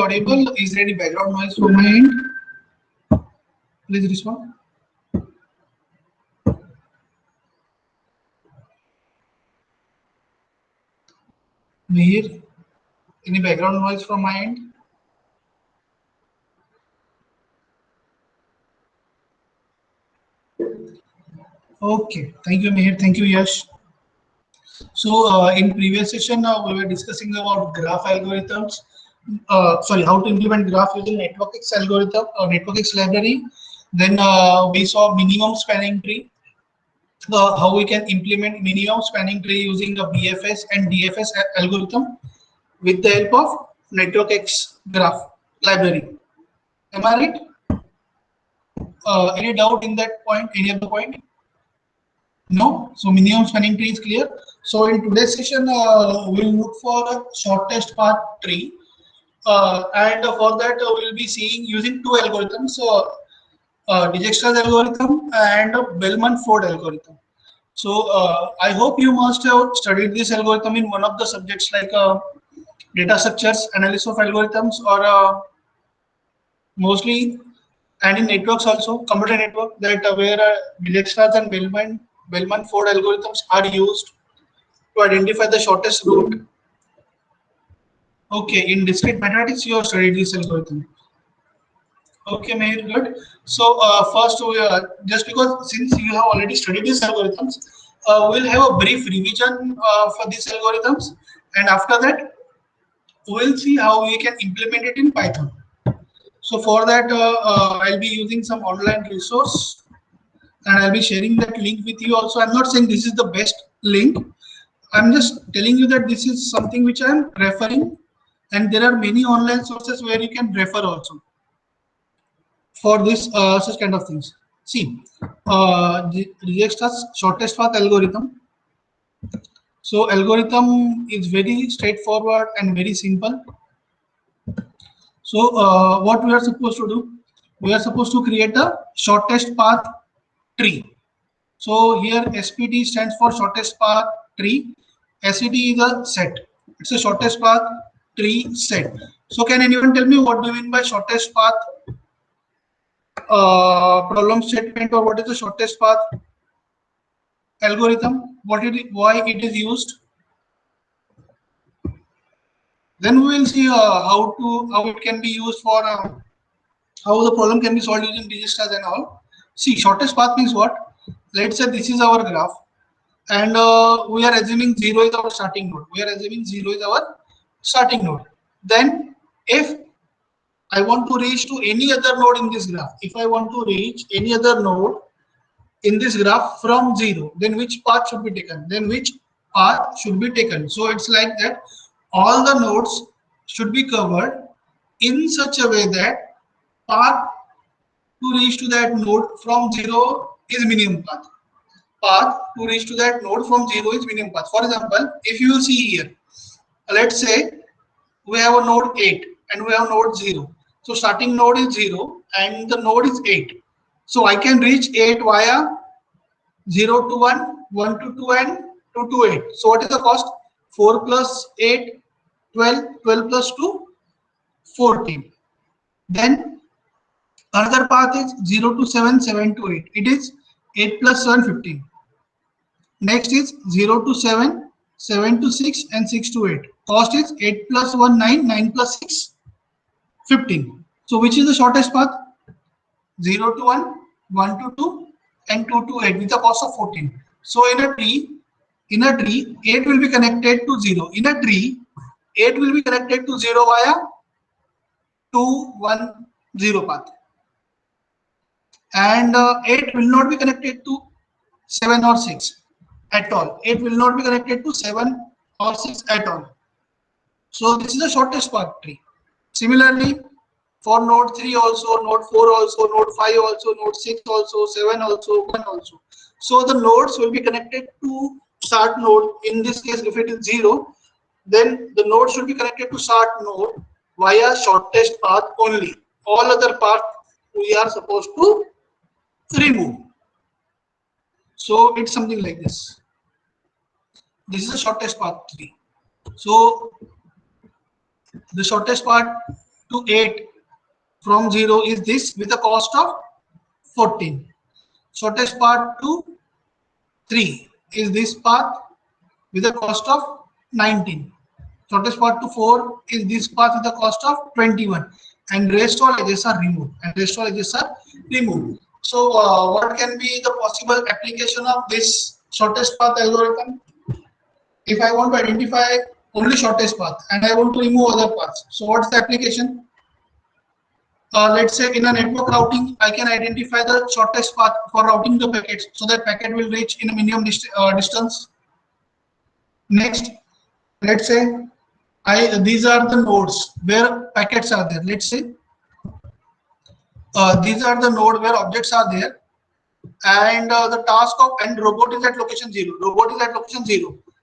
audible? Is there any background noise from my end? Please respond. Mihir, any background noise from my end? Okay, thank you, Mihir. Thank you, Yash. So in previous session, we were discussing about graph algorithms. Sorry, how to implement graph using NetworkX algorithm or NetworkX library. Then we saw minimum spanning tree. How we can implement minimum spanning tree using the BFS and DFS algorithm with the help of NetworkX graph library. Am I right? Any doubt in that point? Any other point? No. So minimum spanning tree is clear. So in today's session, we'll look for a shortest path tree, and for that we'll be seeing using two algorithms. So Dijkstra's algorithm and Bellman-Ford algorithm. So I hope you must have studied this algorithm in one of the subjects like data structures, analysis of algorithms, or mostly, and in networks also, computer network, that where Dijkstra's and Bellman-Ford algorithms are used to identify the shortest route. Okay, in discrete mathematics, you have studied this algorithm. Okay, Meher, good. So first, just because since you have already studied these algorithms, we'll have a brief revision for these algorithms, and after that, we'll see how we can implement it in Python. So for that, I'll be using some online resource, and I'll be sharing that link with you also. I'm not saying this is the best link. I'm just telling you that this is something which I'm referring, and there are many online sources where you can refer also for this such kind of things. See, Dijkstra's shortest path algorithm. So algorithm is very straightforward and very simple. So what we are supposed to do? We are supposed to create a shortest path tree. So here SPT stands for shortest path tree. SET is a set. It's a shortest path tree set. So can anyone tell me what do you mean by shortest path problem statement, or what is the shortest path algorithm? Why it is used? Then we will see how it can be used for how the problem can be solved using Dijkstra's and all. See, shortest path means what? Let's say this is our graph, and we are assuming 0 is our starting node. We are assuming 0 is our starting node. Then if I want to reach to any other node in this graph, if I want to reach any other node in this graph from 0, then which path should be taken? Then which path should be taken? So it's like that all the nodes should be covered in such a way that path to reach to that node from 0 is minimum path. Path to reach to that node from 0 is minimum path. For example, if you will see here, let's say we have a node 8 and we have node 0. So starting node is 0 and the node is 8. So I can reach 8 via 0 to 1, 1 to 2, and 2 to 8. So what is the cost? 4 plus 8, 12, 12 plus 2, 14. Then another path is 0 to 7, 7 to 8. It is 8 plus 7, 15. Next is 0 to 7, 7 to 6, and 6 to 8. Cost is 8 plus 1, 9, 9 plus 6, 15. So which is the shortest path? 0 to 1, 1 to 2, and 2 to 8 with a cost of 14. So in a tree, 8 will be connected to 0. In a tree, 8 will be connected to 0 via 2, 1, 0 path. And 8 will not be connected to 7 or 6 at all. 8 will not be connected to 7 or 6 at all. So this is the shortest path tree. Similarly, for node 3 also, node 4 also, node 5 also, node 6 also, 7 also, 1 also. So the nodes will be connected to start node. In this case, if it is 0, then the node should be connected to start node via shortest path only. All other paths we are supposed to remove. So it's something like this. This is the shortest path tree. So the shortest path to 8 from 0 is this with a cost of 14. Shortest path to 3 is this path with a cost of 19. Shortest path to 4 is this path with a cost of 21. And rest all edges are removed. So what can be the possible application of this shortest path algorithm? If I want to identify only shortest path and I want to remove other paths, so what's the application? Let's say in a network routing, I can identify the shortest path for routing the packets so that packet will reach in a minimum distance. Next, let's say these are the nodes where packets are there. Let's say these are the node where objects are there, and the task of and robot is at location 0.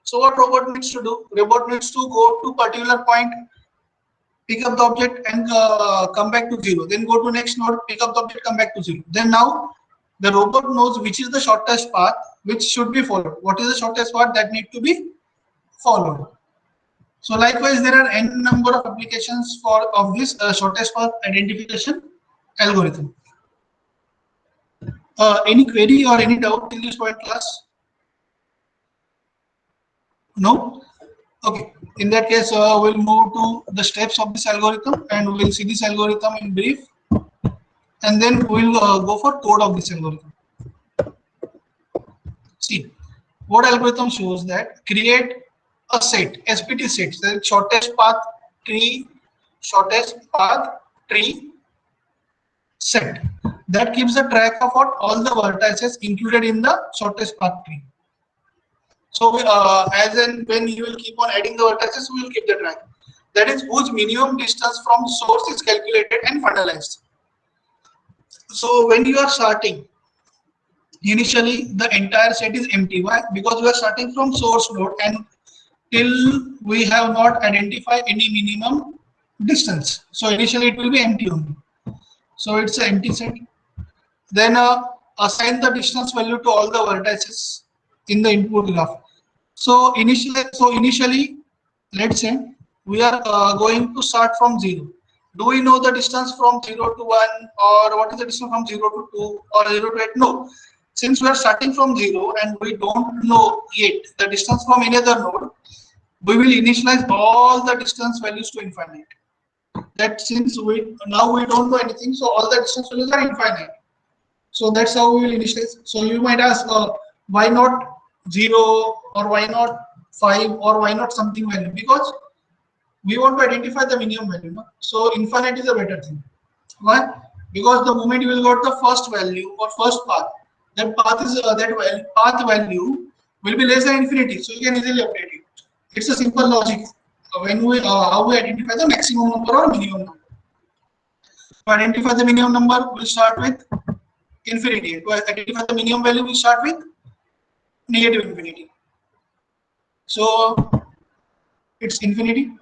So what robot needs to do? Robot needs to go to particular point, pick up the object and come back to 0. Then go to next node, pick up the object, come back to 0. Then now the robot knows which is the shortest path which should be followed. What is the shortest path that need to be followed? So likewise, there are n number of applications of this shortest path identification algorithm. Any query or any doubt till this point, class? No? Okay. In that case, we'll move to the steps of this algorithm and we'll see this algorithm in brief. And then we'll go for code of this algorithm. See, what algorithm shows that create a set, SPT set, the shortest path tree set that keeps the track of what all the vertices included in the shortest path tree. So as and when you will keep on adding the vertices, we will keep the track. That is whose minimum distance from source is calculated and finalized. So when you are starting, initially the entire set is empty. Why? Because we are starting from source node and till we have not identified any minimum distance. So initially it will be empty only. So it's an empty set. Then assign the distance value to all the vertices in the input graph. So initially, let's say we are going to start from 0. Do we know the distance from 0 to 1, or what is the distance from 0 to 2 or 0 to 8? No. Since we are starting from 0 and we don't know yet the distance from any other node, we will initialize all the distance values to infinite. That since we don't know anything, so all the distance values are infinite. So that's how we will initialize. So you might ask, why not 0 or why not 5 or why not something value? Because we want to identify the minimum value. No? So infinite is a better thing. Why? Because the moment you will got the first value or first path, that path value will be less than infinity. So you can easily update it. It's a simple logic. When we how we identify the maximum number or minimum number. To identify the minimum number, we'll start with infinity. To identify the minimum value, we start with negative infinity. So it's infinity.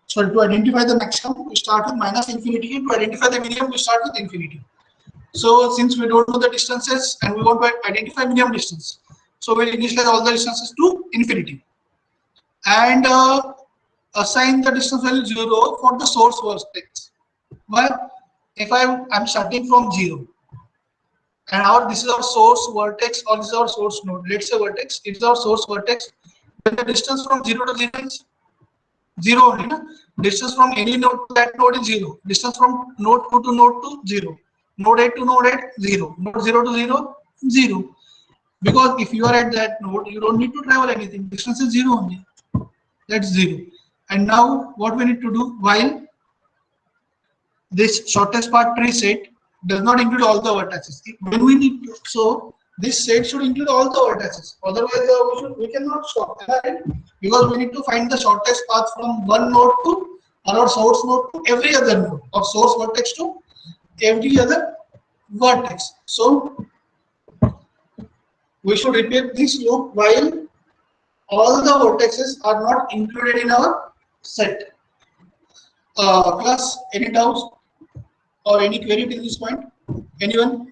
So to identify the maximum, we start with minus infinity. To identify the minimum, we start with infinity. So since we don't know the distances and we want to identify minimum distance, so we'll initialize all the distances to infinity and assign the distance value 0 for the source vertex. Well, if I'm starting from 0 and this is our source vertex or this is our source node. Let's say vertex, it's our source vertex. Then the distance from 0 to 0 is 0 only. No? Distance from any node to that node is 0. Distance from node 2 to node 2, 0. Node 8 to node 8, 0. Node 0 to 0, 0. Because if you are at that node, you don't need to travel anything. Distance is 0 only. That's 0. And now what we need to do, while this shortest path tree set does not include all the vertices. When we need to, so this set should include all the vertices. Otherwise, we cannot stop, right? Because we need to find the shortest path from one node to our source node to every other node, or source vertex to every other vertex. So we should repeat this loop while all the vertices are not included in our set. Class, any doubts or any query till this point? Anyone?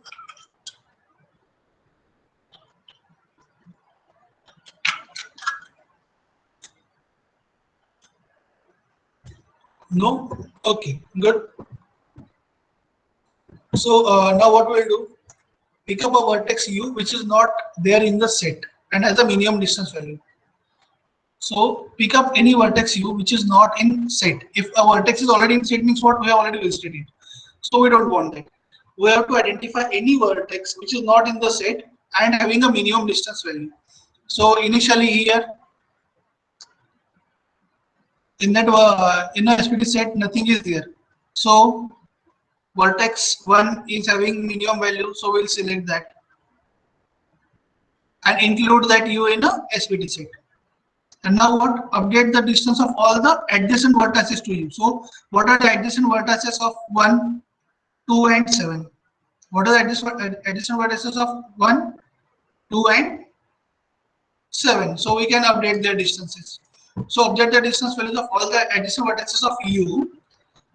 No? Okay, good. So now what we'll do, pick up a vertex u which is not there in the set and has a minimum distance value. So pick up any vertex u which is not in set. If a vertex is already in set, means what? We have already listed it. So we don't want that. We have to identify any vertex which is not in the set and having a minimum distance value. So initially here in that in a SPT set nothing is there. So vertex 1 is having minimum value, so we'll select that and include that u in a SPT set. And now what? Update the distance of all the adjacent vertices to u. So what are the adjacent vertices of 1, 2 and 7? What are the adjacent vertices of 1, 2 and 7? So we can update their distances. So update the distance values of all the adjacent vertices of u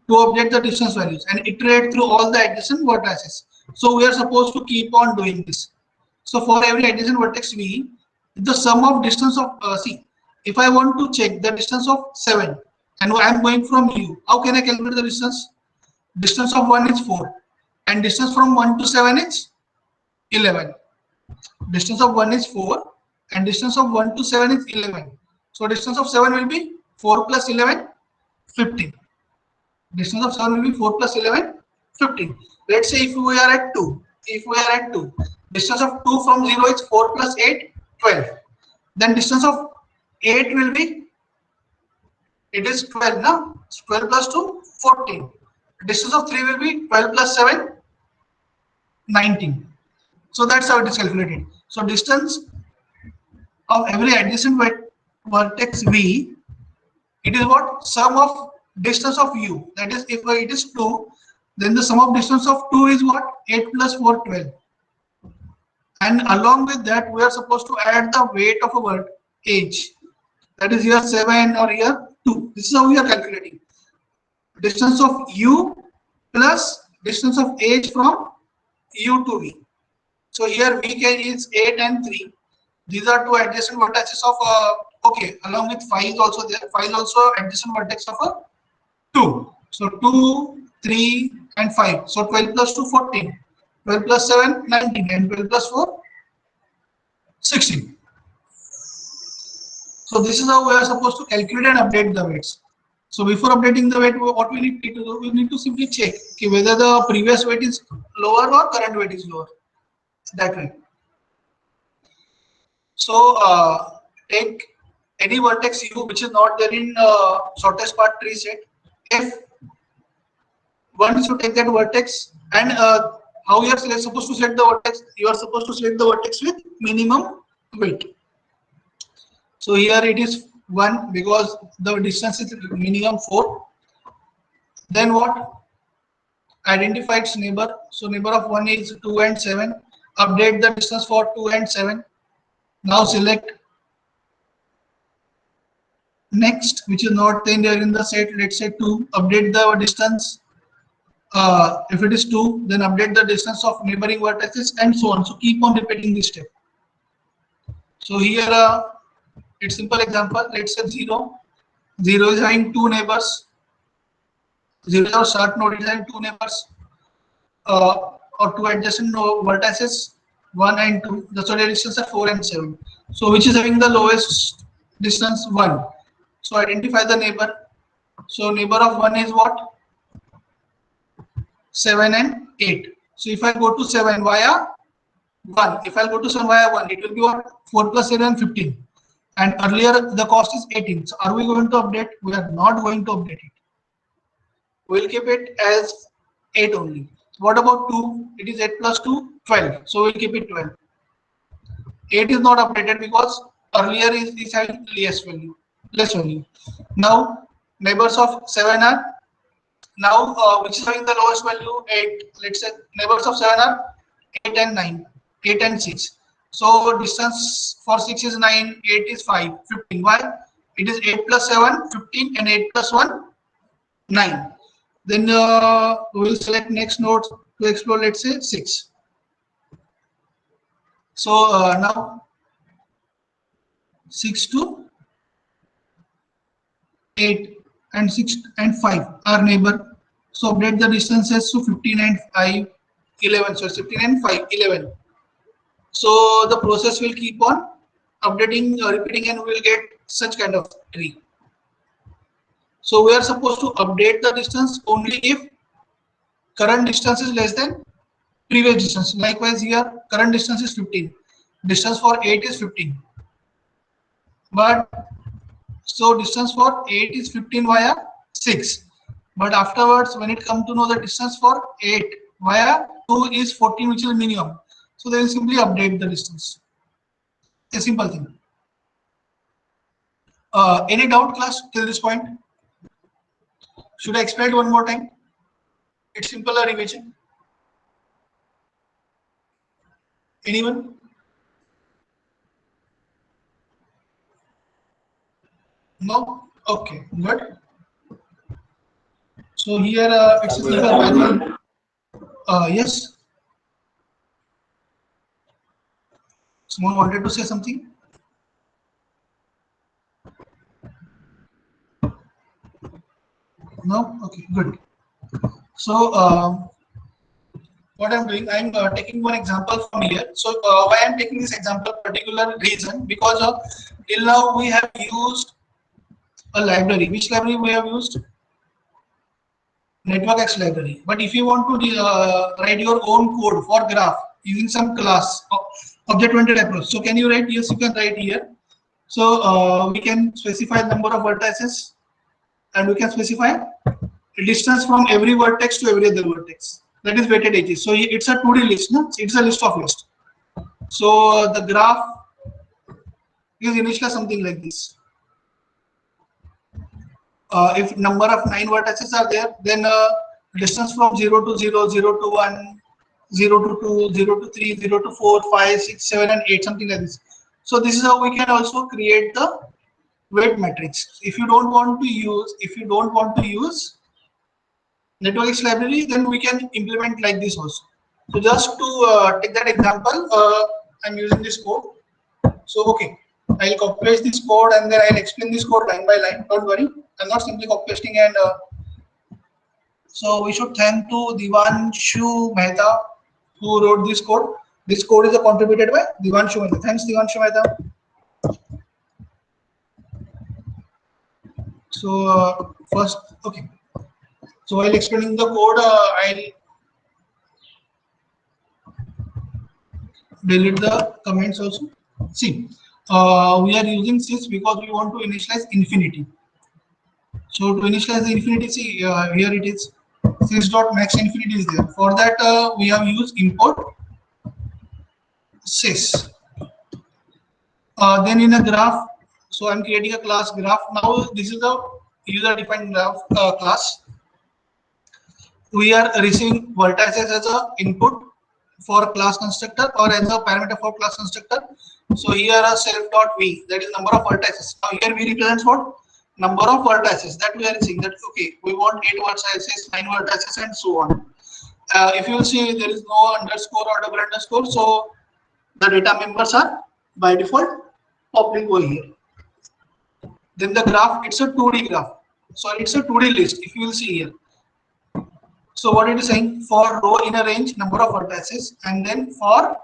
to update the distance values and iterate through all the adjacent vertices. So we are supposed to keep on doing this. So for every adjacent vertex v, the sum of distance of see, if I want to check the distance of 7 and I am going from u, how can I calculate the distance? Distance of 1 is 4 and distance from 1 to 7 is 11. Distance of 1 is 4 and distance of 1 to 7 is 11. So distance of 7 will be 4 plus 11, 15. Distance of 7 will be 4 plus 11, 15. Let's say if we are at 2. If we are at 2, distance of 2 from 0 is 4 plus 8, 12. Then distance of 8 will be, it is 12 now. 12 plus 2, 14. Distance of 3 will be 12 plus 7, 19. So that's how it is calculated. So distance of every adjacent vertex v, it is what? Sum of distance of u. That is, if it is 2, then the sum of distance of 2 is what? 8 plus 4, 12. And along with that, we are supposed to add the weight of a edge. That is here 7 or here 2. This is how we are calculating. Distance of u plus distance of edge from u to v. So here vk is 8 and 3. These are two adjacent vertices of okay, along with 5 is also there. 5 is also adjacent vertex of a 2. So 2, 3 and 5. So 12 plus 2, 14. 12 plus 7, 19 and 12 plus 4, 16. So this is how we are supposed to calculate and update the weights. So before updating the weight, what we need to do, we need to simply check whether the previous weight is lower or current weight is lower. That way. So take any vertex u which is not there in shortest path tree set. If one should take that vertex and how you are supposed to select the vertex, you are supposed to select the vertex with minimum weight. So here it is 1 because the distance is minimum 4. Then what? Identify its neighbor. So neighbor of 1 is 2 and 7. Update the distance for 2 and 7. Now select next, which is not there in the set. Let's say 2. Update the distance. If it is 2, then update the distance of neighboring vertices and so on. So keep on repeating this step. So here it's simple example. Let's say 0. 0 is having 2 neighbors. 0 is our start node, is having 2 neighbors or 2 adjacent vertices, 1 and 2. The total distance are 4 and 7. So which is having the lowest distance? 1. So identify the neighbor. So neighbor of 1 is what? 7 and 8. So if I go to 7 via 1, if I go to 7 via 1, it will be what? 4 plus 7, 15. And earlier the cost is 18. So are we going to update? We are not going to update it. We will keep it as 8 only. What about 2? It is 8 plus 2, 12. So we'll keep it 12. 8 is not updated because earlier is having less value. Now neighbors of 7 are now which is having the lowest value 8. Let's say neighbors of 7 are 8 and 9, 8 and 6. So distance for 6 is 9, 8 is 5, 15. Why? It is 8 plus 7, 15 and 8 plus 1, 9. Then we will select next node to explore, let's say 6. So now 6 to 8 and 6 and 5 are neighbor. So update the distances to 15 and 5, 11. So 15 and 5, 11. So the process will keep on updating, repeating, and we will get such kind of tree. So we are supposed to update the distance only if current distance is less than previous distance. Likewise here, current distance is 15. Distance for 8 is 15. But so distance for 8 is 15 via 6. But afterwards, when it comes to know the distance for 8 via 2 is 14, which is minimum. So they will simply update the distance. A simple thing. Any doubt, class, till this point? Should I explain it one more time? It's simple revision. Anyone? No? Okay, good. So here it's a simple pattern. Yes. Someone wanted to say something? No? Okay, good. So what I'm doing, I'm taking one example from here. So why I'm taking this example, particular reason, because till now we have used a library. Which library we have used? NetworkX library. But if you want to write your own code for graph using some class object-oriented approach, so can you write? Yes, you can write here. So we can specify number of vertices, and we can specify distance from every vertex to every other vertex. That is weighted edges. So it's a 2D list. No? It's a list of list. So the graph is initially something like this. If number of 9 vertices are there, then distance from 0 to 0, 0 to 1, 0 to 2, 0 to 3, 0 to 4, 5, 6, 7, and 8, something like this. So this is how we can also create the weight matrix. If you don't want to use NetworkX library, then we can implement like this also. So just to take that example, I'm using this code. So okay, I'll copy paste this code and then I'll explain this code line by line. Don't worry, I'm not simply copy pasting. And so we should thank to Devanshu Mehta who wrote this code. This code is contributed by Devanshu Mehta. Thanks, Devanshu Mehta. So first, okay. So while explaining the code, I'll delete the comments also. See, we are using sys because we want to initialize infinity. So to initialize the infinity, see here it is sys.max infinity is there. For that we have used import sys. Then in a graph, so I'm creating a class graph. Now this is the user defined graph class. We are receiving vertices as a input for class constructor or as a parameter for class constructor. So here a self.v, that is number of vertices. Now here we represent what? Number of vertices that we are seeing. That okay, we want 8 vertices, 9 vertices, and so on. If you will see, there is no underscore or double underscore, so the data members are by default public over here. Then the graph, it's a 2D graph. So it's a 2D list. If you will see here. So what it is saying, for row in a range, number of vertices, and then for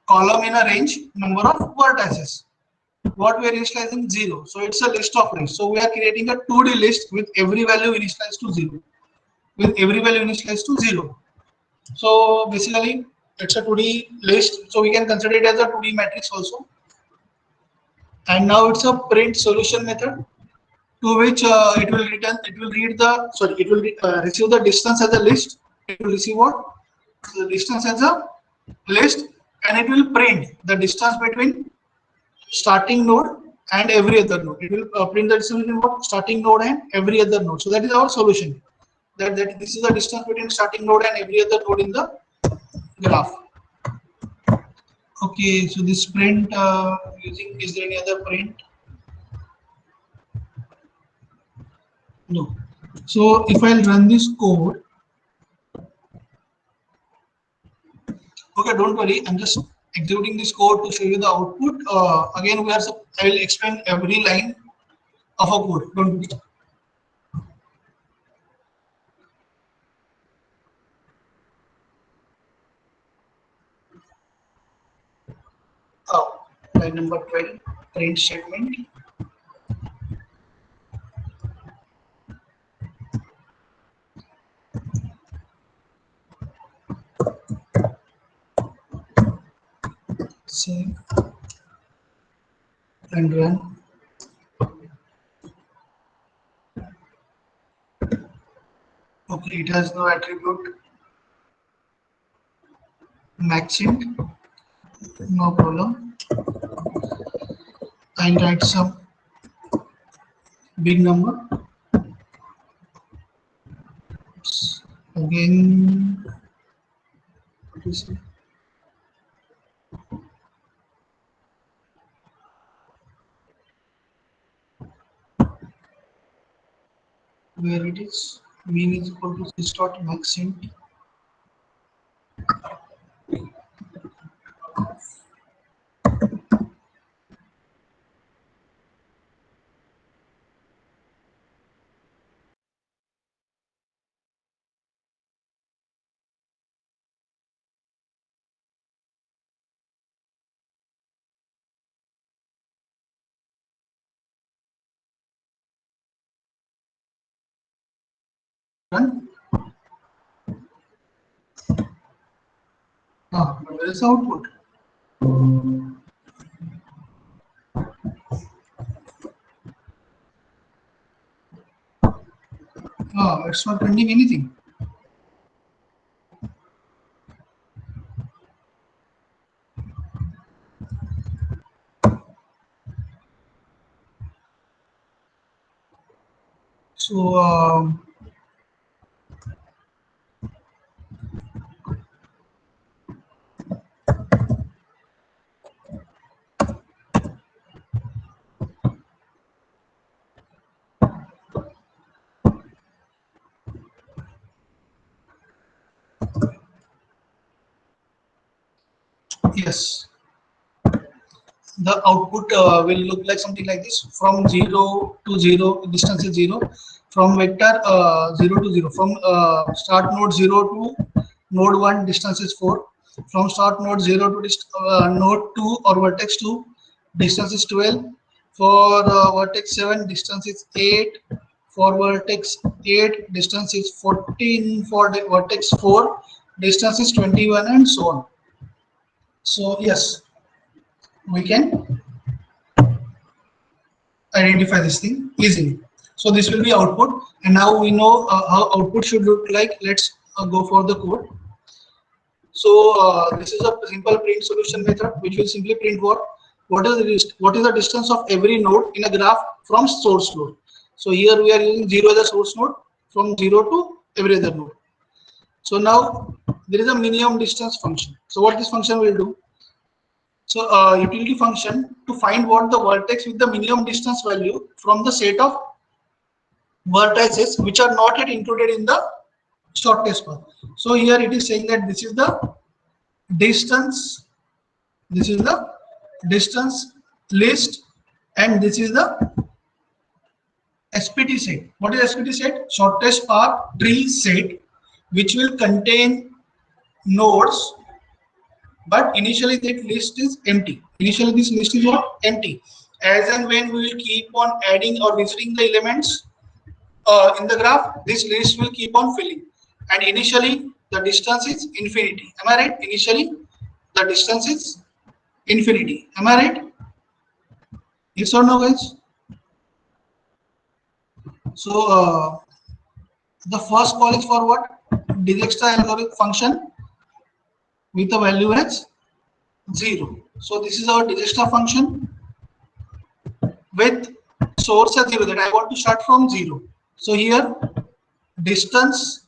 column in a range, number of vertices. What we are initializing? 0. So it's a list of range. So we are creating a 2D list with every value initialized to 0. With every value initialized to 0. So basically, it's a 2D list. So we can consider it as a 2D matrix also. And now it's a print solution method, to which it will return, it will read the, sorry, it will receive the distance as a list. It will receive what? The distance as a list, and it will print the distance between starting node and every other node. It will print the distance between what? Starting node and every other node. So that is our solution. That this is the distance between starting node and every other node in the graph. Okay, so this print using, is there any other print? No. So if I'll run this code, okay, don't worry, I'm just executing this code to show you the output. Again, I will explain every line of a code. Don't worry. Line number 12, print statement. Save and run. Okay, it has no attribute maxint, no problem. I'll write some big number. Again, what is it? Where it is, mean is equal to this dot maxint. Run. But where is the output? It's not printing anything. So yes, the output will look like something like this. From 0 to 0, distance is 0. From vector 0 to 0, from start node 0 to node 1, distance is 4. From start node 0 to node 2 or vertex 2, distance is 12. For vertex 7, distance is 8. For vertex 8, distance is 14. For the vertex 4, distance is 21, and so on. So yes, we can identify this thing easily. So this will be output, and now we know how output should look like. Let's go for the code. So this is a simple print solution method which will simply print what is the distance of every node in a graph from source node. So here we are using 0 as a source node, from 0 to every other node. So now there is a minimum distance function. So what this function will do? So utility function to find what the vertex with the minimum distance value from the set of vertices which are not yet included in the shortest path. So here it is saying that this is the distance, this is the distance list, and this is the SPT set. What is SPT set? Shortest path tree set, which will contain nodes, but initially that list is empty. Initially this list is what? Empty. As and when we will keep on adding or visiting the elements in the graph, this list will keep on filling. And initially the distance is infinity. Am I right? Initially the distance is infinity. Am I right? Yes or no, guys? So the first call is for what? Dijkstra algorithmic function with a value as 0. So this is our Dijkstra function with source as 0, that I want to start from 0. So here distance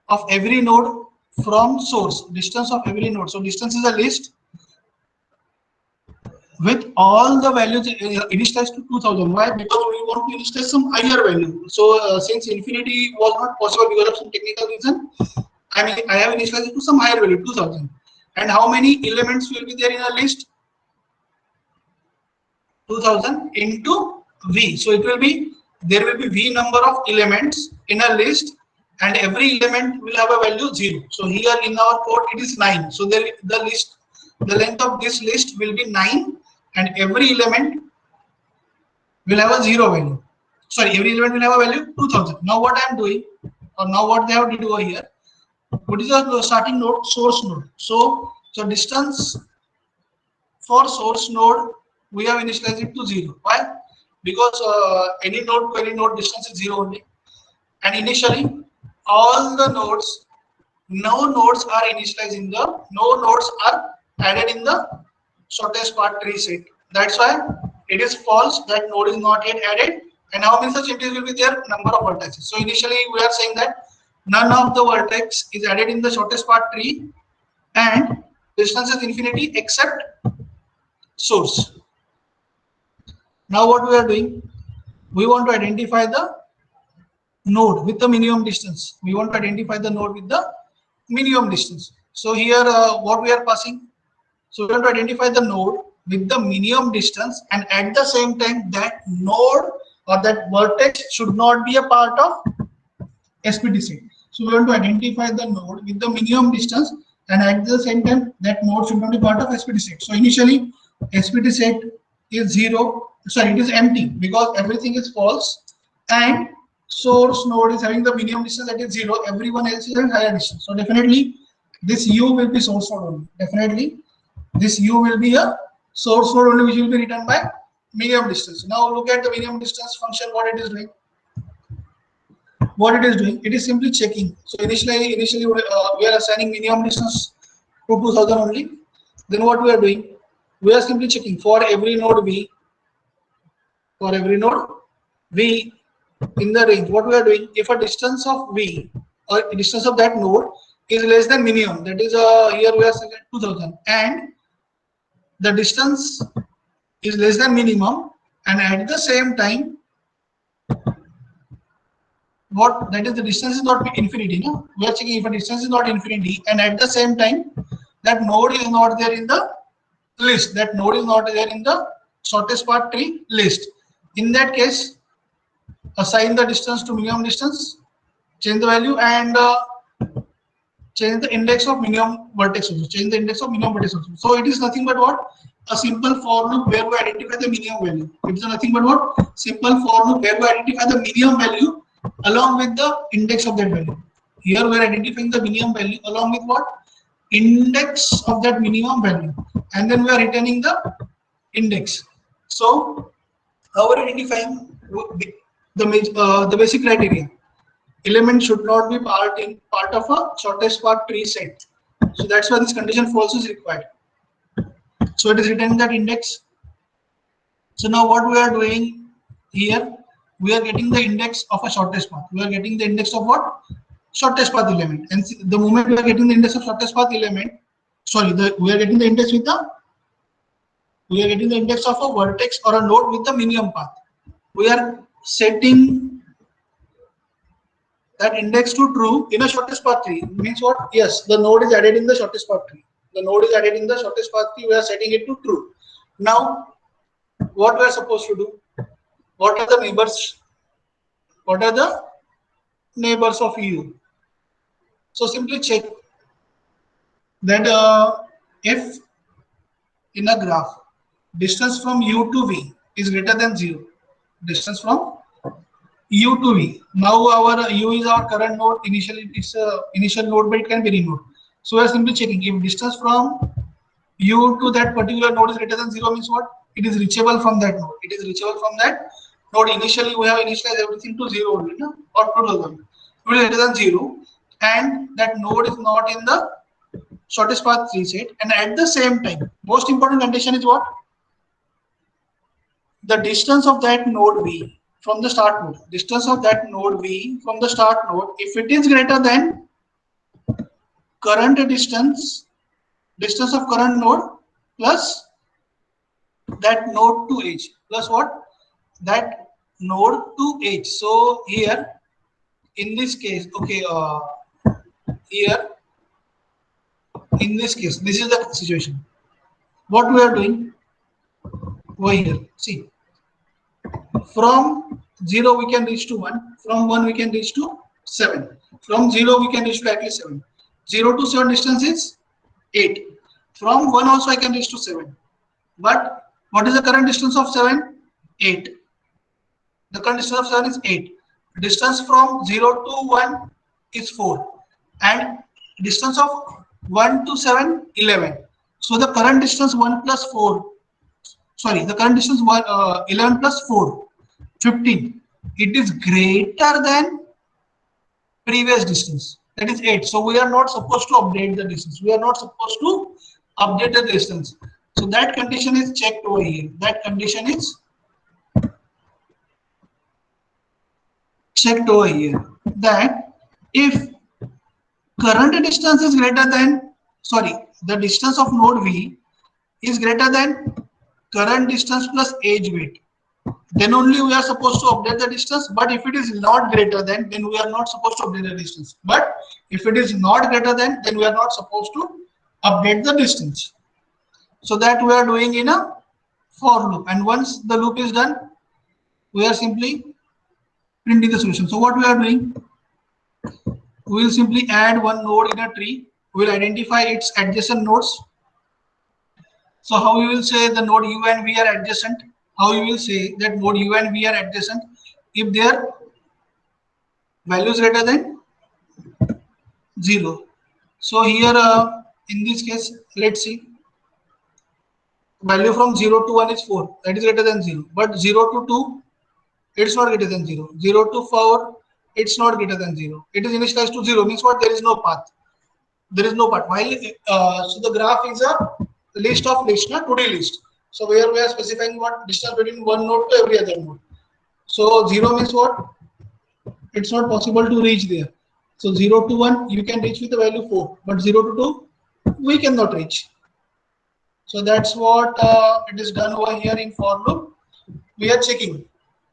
of every node from source, distance of every node. So distance is a list with all the values initialized to 2000. Why? Because we want to initialize some higher value. So since infinity was not possible because of some technical reason, I have initialized it to some higher value, 2000. And how many elements will be there in a list? 2000 into V. So it will be, there will be V number of elements in a list, and every element will have a value 0. So here in our code it is 9. So there the length of this list will be 9, and every element will have a 0 value. Sorry, every element will have a value 2000. Now what I am doing, or now what they have to do over here, what is the starting node? Source node. So distance for source node we have initialized it to 0. Why? Because any node to any node distance is 0 only, and initially all the nodes, no nodes are initialized in the, no nodes are added in the shortest path tree set. That's why it is false, that node is not yet added. And how many such entries will be there? Number of vertices. So initially we are saying that none of the vertex is added in the shortest path tree and distance is infinity except source. Now what we are doing, we want to identify the node with the minimum distance. We want to identify the node with the minimum distance. So here what we are passing, so we want to identify the node with the minimum distance, and at the same time that node or that vertex should not be a part of SPT set. So we want to identify the node with the minimum distance, and at the same time that node should not be part of SPT set. So initially SPT set is 0, sorry, it is empty because everything is false, and source node is having the minimum distance, that is 0. Everyone else is having higher distance. So definitely this U will be source node only. Definitely this U will be a source node only, which will be written by minimum distance. Now look at the minimum distance function, what it is doing. What it is doing, it is simply checking. So initially we are assigning minimum distance to 2000 only. Then what we are doing, we are simply checking for every node V, for every node V in the range. What we are doing, if a distance of V or distance of that node is less than minimum, that is here we are saying 2000, and the distance is less than minimum, and at the same time what, that is the distance is not infinity. No, we are checking if a distance is not infinity, and at the same time that node is not there in the list, that node is not there in the shortest path tree list. In that case, assign the distance to minimum distance, change the value, and change the index of minimum vertex also. Change the index of minimum vertex also. So it is nothing but what? A simple for loop where we identify the minimum value. It is nothing but what? Simple for loop where we identify the minimum value along with the index of that value. Here we are identifying the minimum value along with what? Index of that minimum value, and then we are returning the index. So how we are identifying the basic criteria? Element should not be part of a shortest path tree set. So that's why this condition false is required. So it is written in that index. So now what we are doing here, we are getting the index of a shortest path. We are getting the index of what? Shortest path element. And the moment we are getting the index of shortest path element, sorry, we are getting the index with the, we are getting the index of a vertex or a node with the minimum path. We are setting that index to true in a shortest path tree. Means what? Yes, the node is added in the shortest path tree. The node is added in the shortest path tree. We are setting it to true. Now, what we are supposed to do? What are the neighbors? What are the neighbors of U? So simply check that if in a graph distance from U to V is greater than 0, distance from U to V. Now our U is our current node. Initially it's a initial node, but it can be removed. So we are simply checking if distance from U to that particular node is greater than 0, means what? It is reachable from that node. It is reachable from that node. Initially we have initialized everything to 0 only, no? Or 2000. It is greater than 0, and that node is not in the shortest path tree set. And at the same time, most important condition is what? The distance of that node V from the start node. Distance of that node V from the start node, if it is greater than current distance of current node plus that node to edge, plus what? That node to edge. So here in this case, okay, here in this case, this is the situation. What we are doing over here, see, from 0 we can reach to 1, from 1 we can reach to 7, from 0 we can reach to at least 7. 0 to 7 distance is 8. From 1 also I can reach to 7, but What is the current distance of 7? 8. The current distance of 7 is 8. Distance from 0 to 1 is 4. And distance of 1 to 7, 11. So the current distance 1 plus 4, sorry, the current distance 11 plus 4, 15. It is greater than previous distance, that is 8. So we are not supposed to update the distance. We are not supposed to update the distance. So that condition is checked over here. That condition is checked over here, that if current distance is greater than, sorry, the distance of node V is greater than current distance plus age weight, then only we are supposed to update the distance. But if it is not greater than, then we are not supposed to update the distance. But if it is not greater than, then we are not supposed to update the distance. So that we are doing in a for loop, and once the loop is done, we are simply printing the solution. So what we are doing, we will simply add one node in a tree. We will identify its adjacent nodes. So how you will say the node U and V are adjacent? How you will say that node U and V are adjacent? If their value is greater than 0. So here in this case, let's see, value from 0 to 1 is 4, that is greater than 0. But 0 to 2, it's not greater than 0. 0 to 4, it's not greater than 0. It is initialized to 0, means what? There is no path. There is no path. While so the graph is a list of lists, not to-do list. So where we are specifying what distance between one node to every other node. So 0 means what? It's not possible to reach there. So 0 to 1, you can reach with the value 4, but 0 to 2, we cannot reach. So that's what it is done over here in for loop. We are checking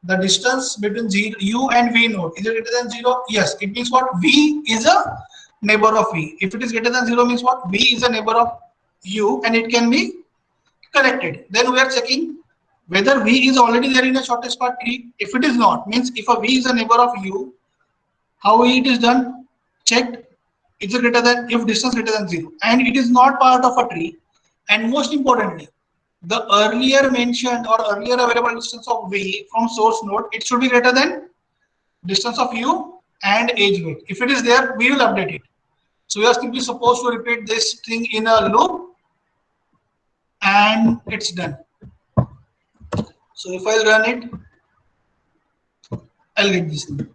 the distance between U and V node. Is it greater than 0? Yes. It means what? V is a neighbor of V. If it is greater than 0, means what? V is a neighbor of U and it can be connected. Then we are checking whether V is already there in a shortest path tree. If it is not, means if a V is a neighbor of U, how it is done? Checked. Is it greater than, if distance greater than 0, and it is not part of a tree. And most importantly, the earlier mentioned or earlier available distance of V from source node, it should be greater than distance of U and age weight. If it is there, we will update it. So we are simply supposed to repeat this thing in a loop, and it's done. So if I run it, I'll get this thing.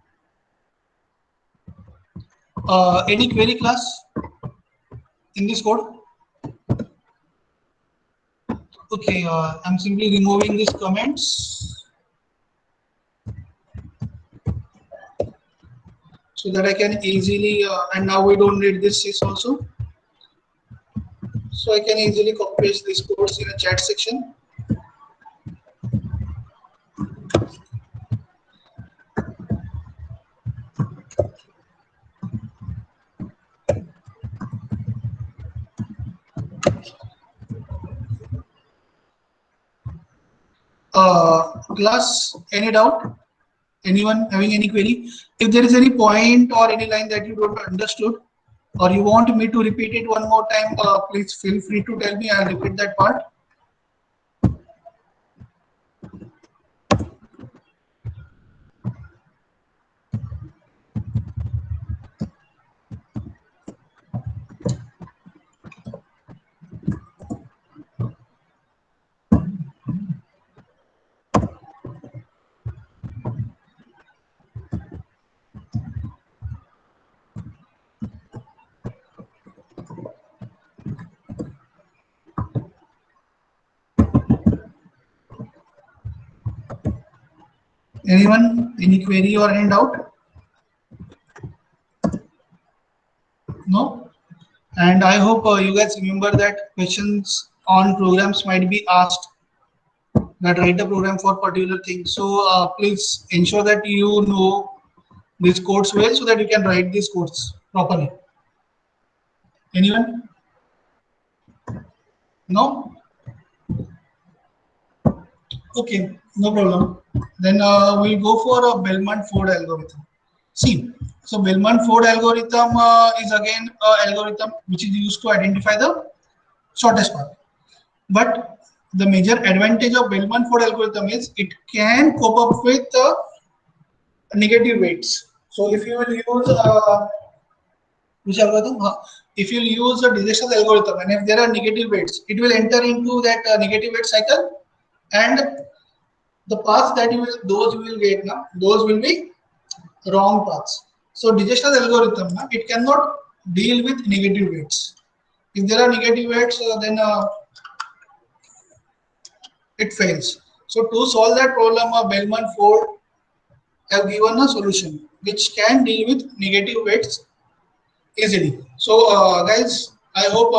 Any query class in this code? Okay, I'm simply removing these comments so that I can easily, and now we don't need this sys also. So I can easily copy paste these codes in a chat section. Class, any doubt? Anyone having any query? If there is any point or any line that you don't understood, or you want me to repeat it one more time, please feel free to tell me. I'll repeat that part. Anyone, any query or any doubt? No? And I hope you guys remember that questions on programs might be asked, that write a program for particular thing. So please ensure that you know these codes well so that you can write these codes properly. Anyone? No? Okay, no problem. Then we'll go for a Bellman-Ford algorithm. See, so Bellman-Ford algorithm is again an algorithm which is used to identify the shortest path. But the major advantage of Bellman-Ford algorithm is it can cope up with negative weights. So if you will use which algorithm? If you use a Dijeksha's algorithm and if there are negative weights, it will enter into that negative weight cycle, and the paths that you will get now, those will be wrong paths. So Dijeksha's algorithm, it cannot deal with negative weights. If there are negative weights, then it fails. So to solve that problem, Bellman-Ford have given a solution which can deal with negative weights easily. So guys, I hope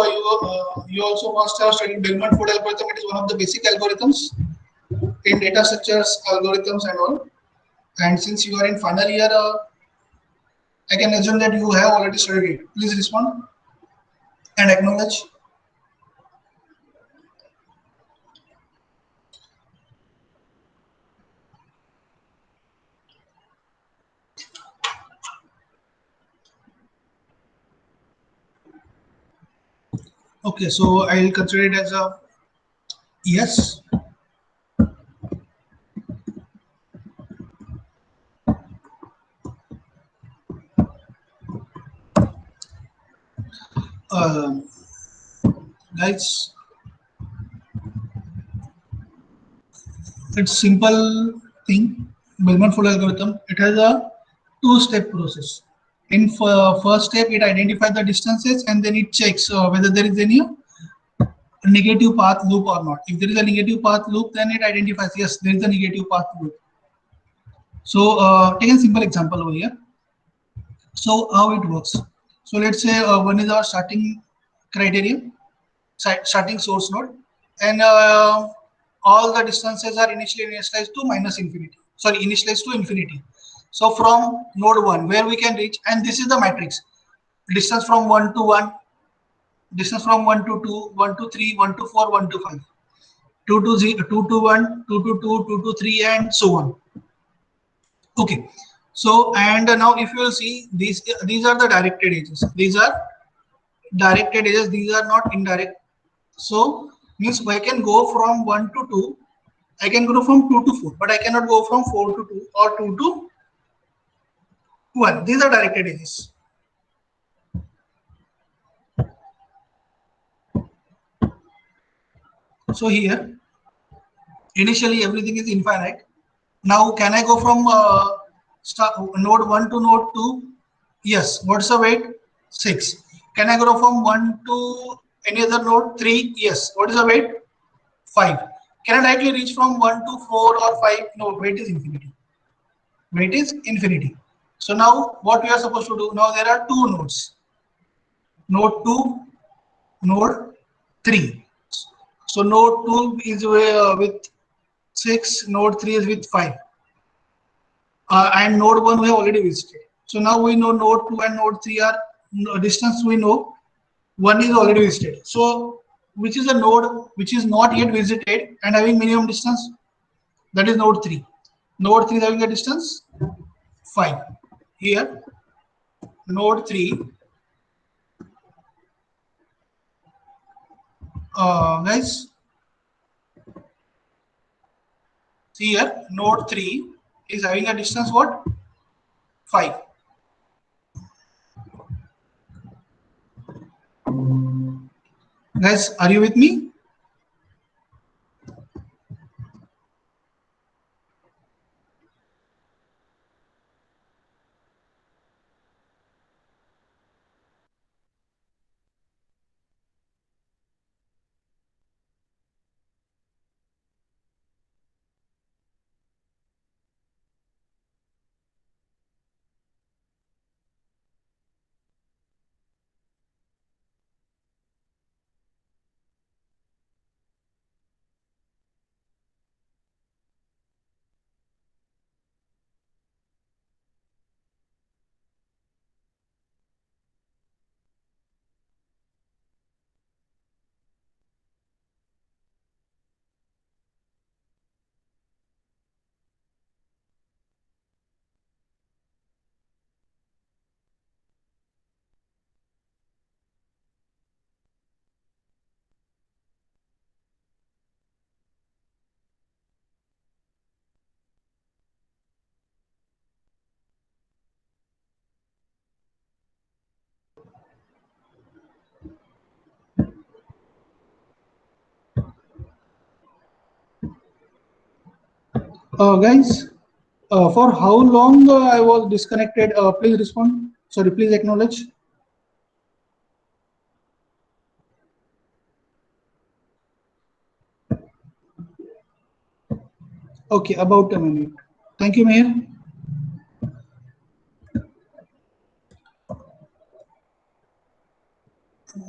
you also must have studied Bellman-Ford algorithm. It is one of the basic algorithms in data structures, algorithms and all. And since you are in final year, I can assume that you have already studied it. Please respond and acknowledge. Okay, so I will consider it as a yes. Uh, guys, it's simple thing. Bellman-Ford algorithm. It has a two-step process. In first step, it identifies the distances and then it checks whether there is any negative path loop or not. If there is a negative path loop, then it identifies yes, there is a negative path loop. So take a simple example over here. So how it works? So let's say one is our starting criteria, starting source node, and all the distances are initially initialized to minus infinity. Sorry, initialized to infinity. So from node 1, where we can reach, and this is the matrix, distance from 1 to 1, distance from 1 to 2, 1 to 3, 1 to 4, 1 to 5, 2 to 0, 2 to 1, 2 to 2, 2 to 3, and so on. Okay. So and now if you will see these are the directed edges. These are directed edges. These are not indirect. So means I can go from 1 to 2. I can go from 2 to 4, but I cannot go from 4 to 2 or 2 to 1. These are directed edges. So here initially everything is infinite. Now can I go from node 1 to node 2? Yes. What's the weight? 6. Can I go from 1 to any other node? 3? Yes. What is the weight? 5. Can I directly reach from 1 to 4 or 5? No, weight is infinity. Weight is infinity. So now what we are supposed to do? Now there are two nodes. Node 2, node 3. So node 2 is with 6, node 3 is with 5. And node 1 we have already visited. So now we know node 2 and node 3 are distance we know. One is already visited. So which is a node which is not yet visited and having minimum distance? That is node 3. Node 3 is having a distance 5. Here node 3, guys, see here node 3 is having a distance what? 5. Guys, are you with me? Guys, for how long I was disconnected? Please respond. Sorry, please acknowledge. Okay, about a minute. Thank you, Mayor.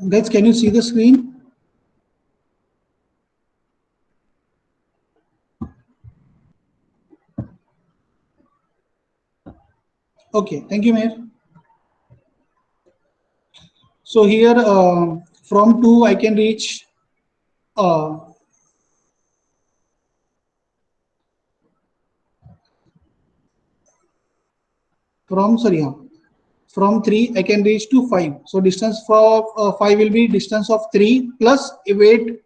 Guys, can you see the screen? Okay, thank you, Mayor. So here from 2 I can reach uh, from sorry yeah, from 3 I can reach to 5. So distance from 5 will be distance of 3 plus a weight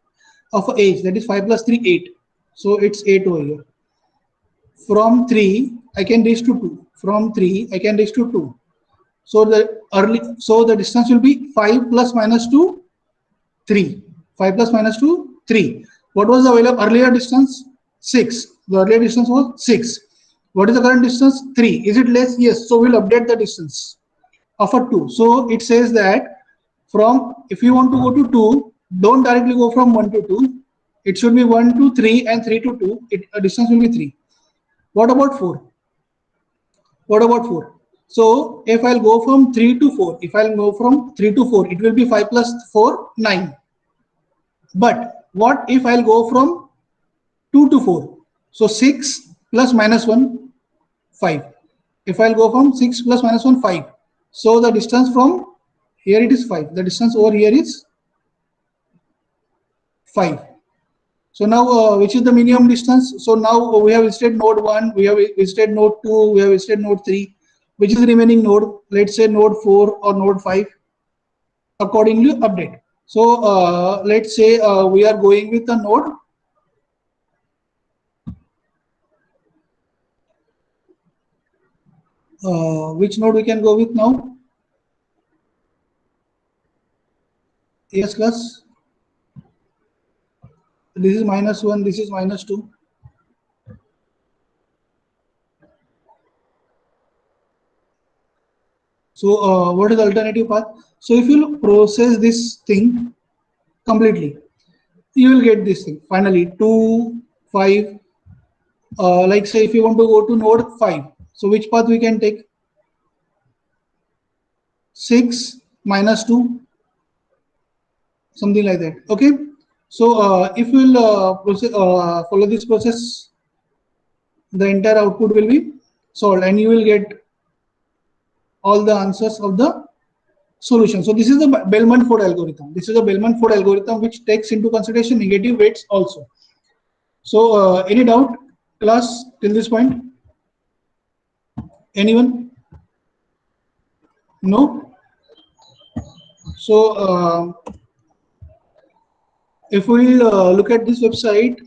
of age, that is 5 plus 3 8. So it's 8 over here. From 3 I can reach to 2. From 3 I can reach to 2. So the distance will be 5 plus minus 2 3. 5 plus minus 2 3. What was the available earlier distance? 6. The earlier distance was 6. What is the current distance? 3. Is it less? Yes. So we'll update the distance of a 2. So it says that from, if you want to go to 2, don't directly go from 1 to 2. It should be 1 to 3 and 3 to 2. A distance will be 3. What about 4? What about 4? So if I'll go from 3 to 4, if I'll go from 3 to 4, it will be 5 plus 4, 9. But what if I'll go from 2 to 4? So 6 plus minus 1, 5. If I'll go from 6 plus minus 1, 5. So the distance from here it is 5. The distance over here is 5. So now which is the minimum distance? So now we have visited node 1, we have visited node 2, we have visited node 3. Which is the remaining node? Let's say node 4 or node 5. Accordingly update. So let's say we are going with a node. Which node we can go with now? Yes, class. This is minus 1, this is minus 2. So what is the alternative path? So if you process this thing completely, you will get this thing. Finally, 2, 5. Like say if you want to go to node 5. So which path we can take? 6 minus 2. Something like that. Okay. So if we will follow this process, the entire output will be solved and you will get all the answers of the solution. So this is the Bellman-Ford algorithm. This is a Bellman-Ford algorithm which takes into consideration negative weights also. So any doubt, class, till this point? Anyone? No? So if we look at this website,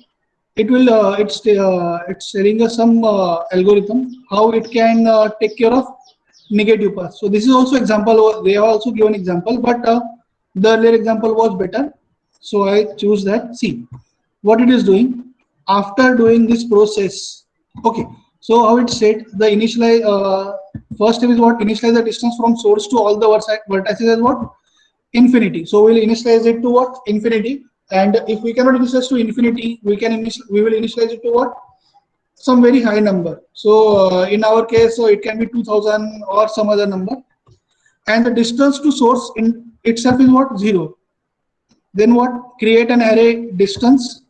it will it's telling us some algorithm how it can take care of negative path. So this is also example. They have also given example, but the earlier example was better. So I choose that. See what it is doing after doing this process. Okay. So how it said the initialize first step is what? Initialize the distance from source to all the vertices as what? Infinity. So we'll initialize it to what? Infinity. And if we cannot initialize to infinity, we will initialize it to what? Some very high number. So in our case, so it can be 2000 or some other number. And the distance to source in itself is what? 0. Then what? Create an array distance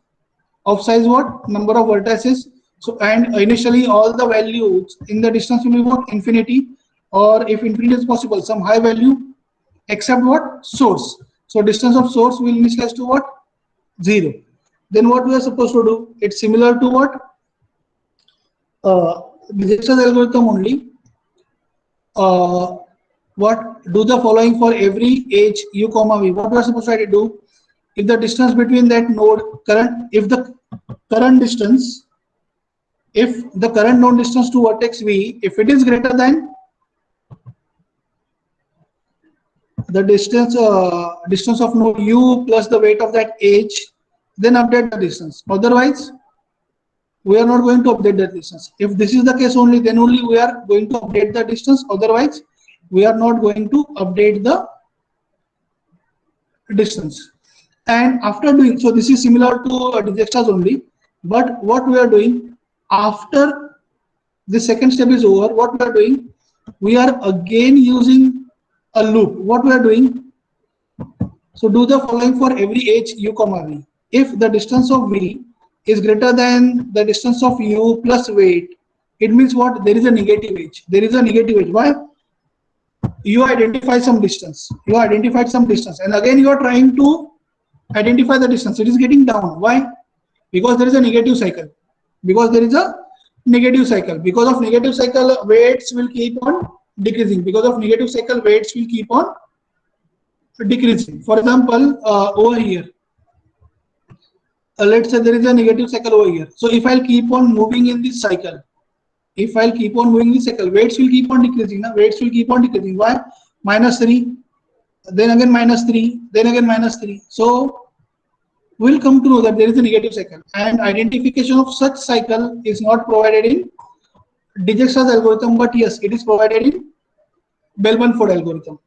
of size what? Number of vertices. So and initially all the values in the distance will be what? Infinity, or if infinity is possible, some high value except what? Source. So distance of source will initialize to what? 0. Then what we are supposed to do? It's similar to what? Dijkstra's algorithm only. What do the following for every age u comma v? What we are supposed to do? If the distance between that node if the current distance, if the current node distance to vertex v, if it is greater than the distance of node u plus the weight of that age, then update the distance. Otherwise, we are not going to update the distance. If this is the case only, then only we are going to update the distance. Otherwise, we are not going to update the distance. And after doing so, this is similar to digextras only. But what we are doing after the second step is over, what we are doing, we are again using a loop. What we are doing, so do the following for every h u comma v. If the distance of v is greater than the distance of u plus weight, it means what? There is a negative h. There is a negative h. Why? You identify some distance. You identified some distance, and again you are trying to identify the distance. It is getting down. Why? Because there is a negative cycle. Because there is a negative cycle. Because of negative cycle, weights will keep on decreasing. Because of negative cycle, weights will keep on decreasing. For example, over here, let's say there is a negative cycle over here. So if I'll keep on moving in this cycle, if I'll keep on moving this cycle, weights will keep on decreasing. Now weights will keep on decreasing. Why? Minus 3, then again minus 3, then again minus 3. So we'll come to know that there is a negative cycle, and identification of such cycle is not provided in Dijkstra's algorithm, but yes, it is provided in Bell-Bunford algorithm.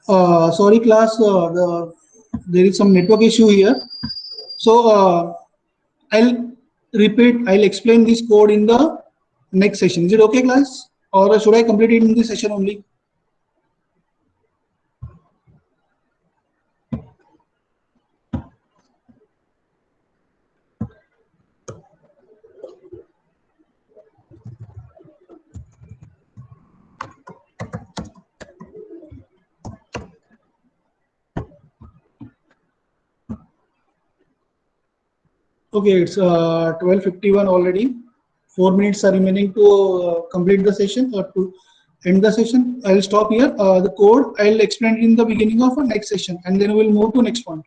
Sorry class, there is some network issue here. So I'll explain this code in the next session. Is it okay class? Or should I complete it in this session only? Okay, it's 12:51 already. 4 minutes are remaining to complete the session or to end the session. I'll stop here. The code I'll explain in the beginning of our next session, and then we'll move to next point.